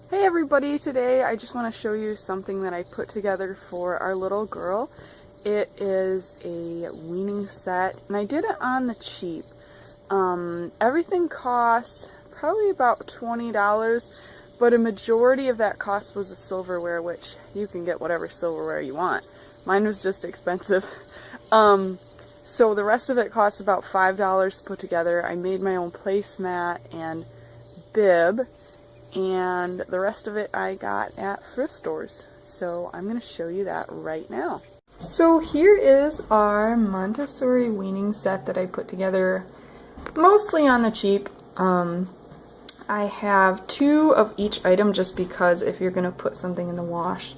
Hey everybody, today I just want to show you something that I put together for our little girl. It is a weaning set and I did it on the cheap. Everything costs probably about $20, but a majority of that cost was the silverware, which you can get whatever silverware you want. Mine was just expensive. So the rest of it cost about $5 to put together. I made my own placemat and bib, and the rest of it I got at thrift stores. So I'm going to show you that right now. So here is our Montessori Weaning Set that I put together mostly on the cheap. I have 2 of each item just because if you're going to put something in the wash,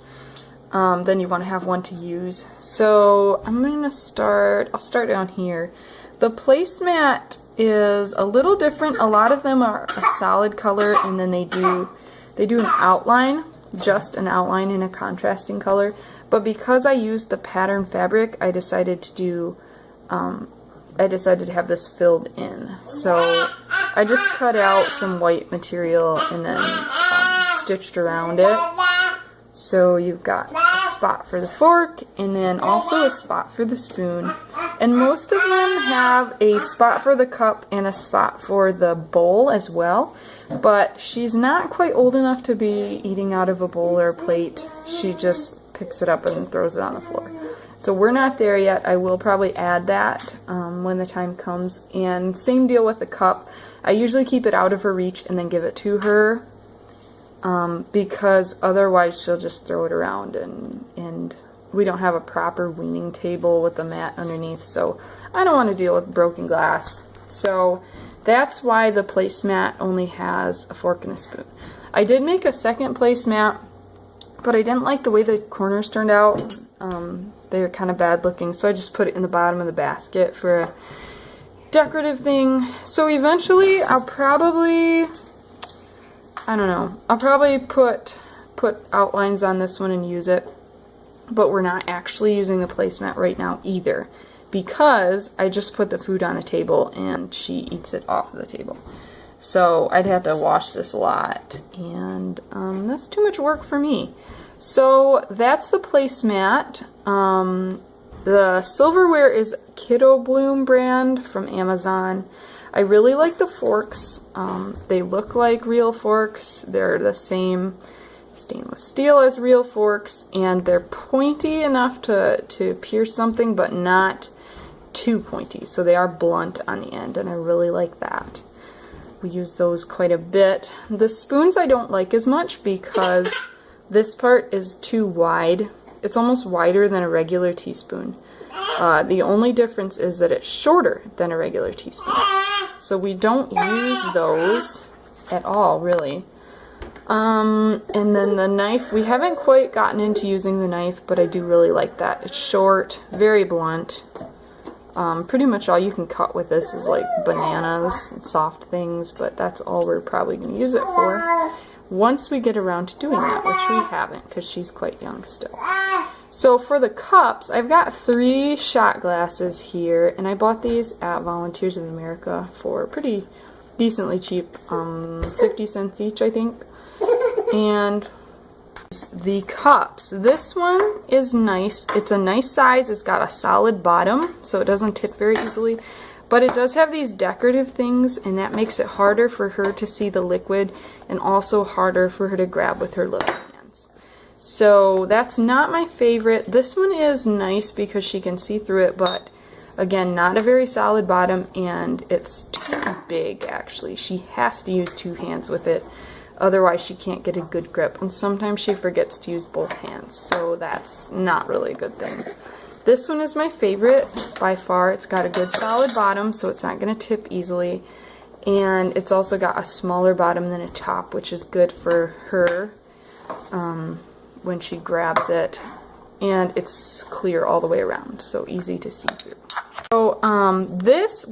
then you want to have one to use. So I'm going to I'll start down here. The placemat is a little different. A lot of them are a solid color and then they do an outline, just an outline in a contrasting color. But because I used the pattern fabric, I decided to have this filled in. So I just cut out some white material and then stitched around it. So you've got a spot for the fork and then also a spot for the spoon. And most of them have a spot for the cup and a spot for the bowl as well. But she's not quite old enough to be eating out of a bowl or a plate. She just picks it up and throws it on the floor. So we're not there yet. I will probably add that when the time comes. And same deal with the cup. I usually keep it out of her reach and then give it to her. Because otherwise she'll just throw it around and we don't have a proper weaning table with the mat underneath, so I don't want to deal with broken glass. So that's why the placemat only has a fork and a spoon. I did make a second placemat, but I didn't like the way the corners turned out. They were kind of bad looking, so I just put it in the bottom of the basket for a decorative thing. So eventually I'll probably put outlines on this one and use it, but we're not actually using the placemat right now either because I just put the food on the table and she eats it off of the table. So I'd have to wash this a lot and that's too much work for me. So that's the placemat. The silverware is Kiddo Bloom brand from Amazon. I really like the forks. They look like real forks. They're the same stainless steel as real forks, and they're pointy enough to pierce something, but not too pointy. So they are blunt on the end, and I really like that. We use those quite a bit. The spoons I don't like as much because this part is too wide. It's almost wider than a regular teaspoon. The only difference is that it's shorter than a regular teaspoon. So we don't use those at all, really. And then the knife, we haven't quite gotten into using the knife, but I do really like that. It's short, very blunt. Pretty much all you can cut with this is like bananas and soft things, but that's all we're probably going to use it for once we get around to doing that, which we haven't because she's quite young still. So for the cups, I've got 3 shot glasses here, and I bought these at Volunteers of America for pretty decently cheap, 50 cents each, I think. And the cups, this one is nice. It's a nice size. It's got a solid bottom, so it doesn't tip very easily. But it does have these decorative things, and that makes it harder for her to see the liquid and also harder for her to grab with her little hands. So that's not my favorite. This one is nice because she can see through it, but again, not a very solid bottom, and it's too big actually. She has to use 2 hands with it. Otherwise she can't get a good grip, and sometimes she forgets to use both hands, so that's not really a good thing. This one is my favorite by far. It's got a good solid bottom, so it's not going to tip easily, and it's also got a smaller bottom than a top, which is good for her when she grabs it, and it's clear all the way around, so easy to see through. So this,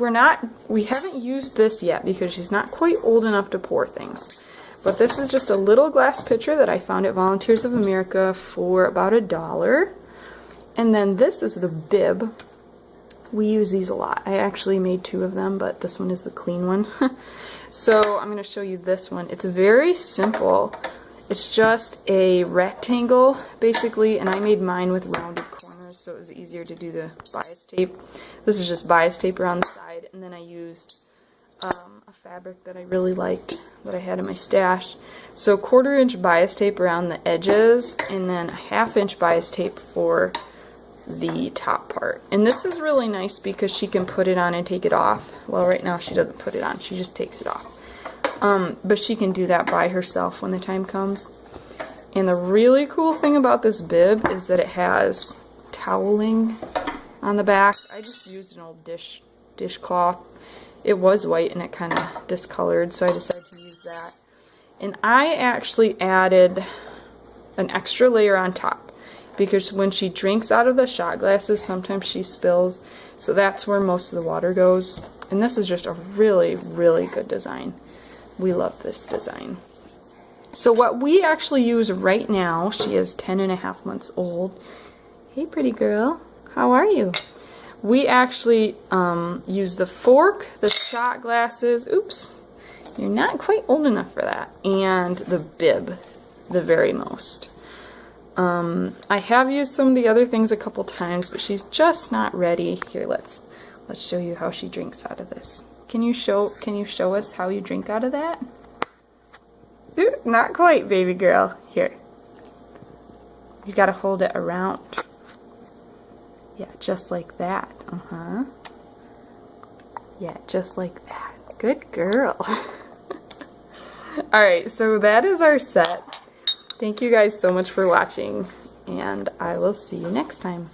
we haven't used this yet because she's not quite old enough to pour things. But this is just a little glass pitcher that I found at Volunteers of America for about $1. And then this is the bib. We use these a lot. I actually made 2 of them, but this one is the clean one. So I'm going to show you this one. It's very simple. It's just a rectangle, basically, and I made mine with rounded corners, so it was easier to do the bias tape. This is just bias tape around the side, and then I used a fabric that I really liked that I had in my stash. So 1/4 inch bias tape around the edges, and then a 1/2 inch bias tape for the top part. And this is really nice because she can put it on and take it off. Well, right now she doesn't put it on, she just takes it off. But she can do that by herself when the time comes. And the really cool thing about this bib is that it has toweling on the back. I just used an old dishcloth. It was white and it kind of discolored, so I decided to use that. And I actually added an extra layer on top because when she drinks out of the shot glasses, sometimes she spills. So that's where most of the water goes. And this is just a really, really good design. We love this design. So what we actually use right now, she is 10.5 months old. Hey pretty girl, how are you? We actually use the fork, the shot glasses, oops, you're not quite old enough for that, and the bib, the very most. I have used some of the other things a couple times, but she's just not ready. Here, let's show you how she drinks out of this. Can you show us how you drink out of that? Ooh, not quite, baby girl. Here. You gotta hold it around. Yeah, just like that. Uh-huh. Yeah, just like that. Good girl. Alright, so that is our set. Thank you guys so much for watching, and I will see you next time.